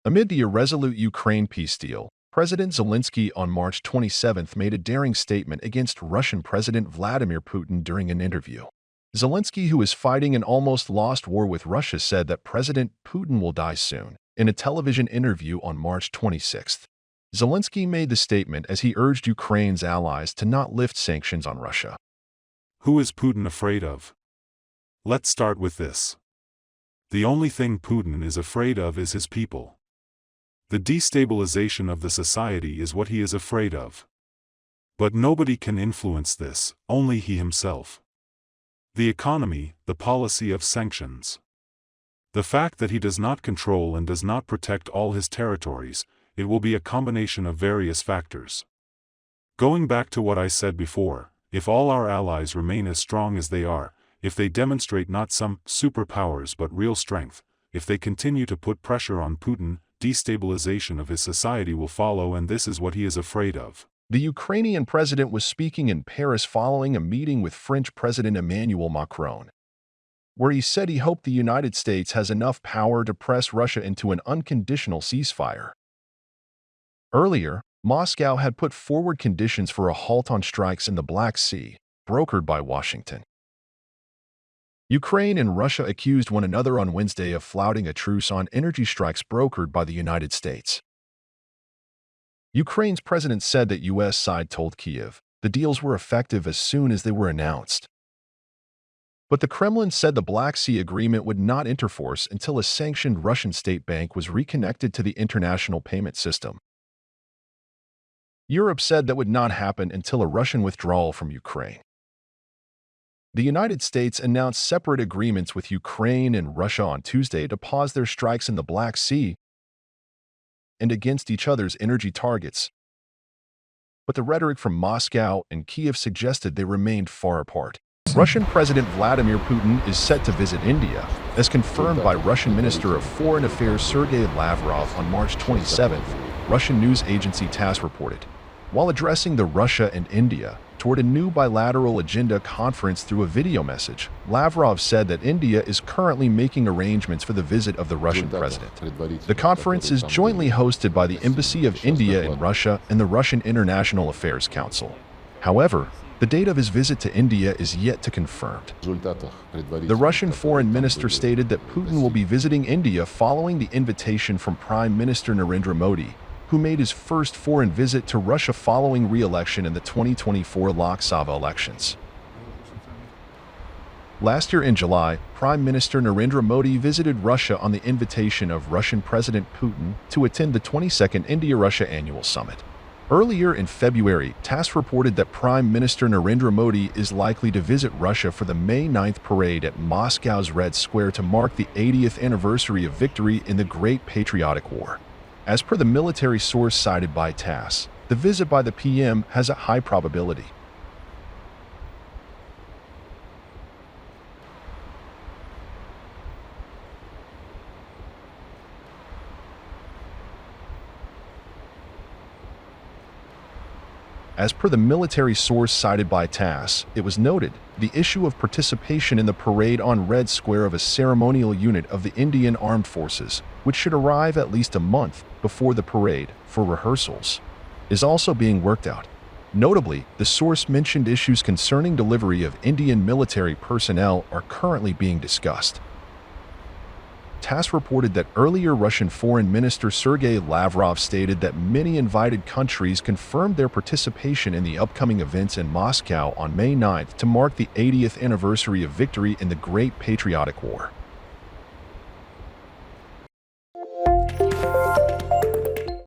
Amid the irresolute Ukraine peace deal, President Zelensky on March 27 made a daring statement against Russian President Vladimir Putin during an interview. Zelensky, who is fighting an almost lost war with Russia, said that President Putin will die soon. In a television interview on March 26, Zelensky made the statement as he urged Ukraine's allies to not lift sanctions on Russia. Who is Putin afraid of? Let's start with this. The only thing Putin is afraid of is his people. The destabilization of the society is what he is afraid of. But nobody can influence this, only he himself. The economy, the policy of sanctions. The fact that he does not control and does not protect all his territories, it will be a combination of various factors. Going back to what I said before, if all our allies remain as strong as they are, if they demonstrate not some superpowers but real strength, if they continue to put pressure on Putin, destabilization of his society will follow, and this is what he is afraid of. The Ukrainian president was speaking in Paris following a meeting with French President Emmanuel Macron, where he said he hoped the United States has enough power to press Russia into an unconditional ceasefire. Earlier, Moscow had put forward conditions for a halt on strikes in the Black Sea, brokered by Washington. Ukraine and Russia accused one another on Wednesday of flouting a truce on energy strikes brokered by the United States. Ukraine's president said that U.S. side told Kyiv the deals were effective as soon as they were announced. But the Kremlin said the Black Sea Agreement would not enter force until a sanctioned Russian state bank was reconnected to the international payment system. Europe said that would not happen until a Russian withdrawal from Ukraine. The United States announced separate agreements with Ukraine and Russia on Tuesday to pause their strikes in the Black Sea and against each other's energy targets. But the rhetoric from Moscow and Kyiv suggested they remained far apart. Russian President Vladimir Putin is set to visit India, as confirmed by Russian Minister of Foreign Affairs Sergei Lavrov on March 27, Russian news agency TASS reported. While addressing the Russia and India toward a new bilateral agenda conference through a video message, Lavrov said that India is currently making arrangements for the visit of the Russian president. The conference is jointly hosted by the Embassy of India in Russia and the Russian International Affairs Council. However, the date of his visit to India is yet to confirmed. The Russian foreign minister stated that Putin will be visiting India following the invitation from Prime Minister Narendra Modi, who made his first foreign visit to Russia following re-election in the 2024 Lok Sabha elections. Last year in July, Prime Minister Narendra Modi visited Russia on the invitation of Russian President Putin to attend the 22nd India-Russia Annual Summit. Earlier in February, TASS reported that Prime Minister Narendra Modi is likely to visit Russia for the May 9th parade at Moscow's Red Square to mark the 80th anniversary of victory in the Great Patriotic War. As per the military source cited by TASS, the visit by the PM has a high probability. As per the military source cited by TASS, it was noted, the issue of participation in the parade on Red Square of a ceremonial unit of the Indian Armed Forces, which should arrive at least a month before the parade for rehearsals, is also being worked out. Notably, the source mentioned issues concerning delivery of Indian military personnel are currently being discussed. TASS reported that earlier Russian Foreign Minister Sergei Lavrov stated that many invited countries confirmed their participation in the upcoming events in Moscow on May 9th to mark the 80th anniversary of victory in the Great Patriotic War.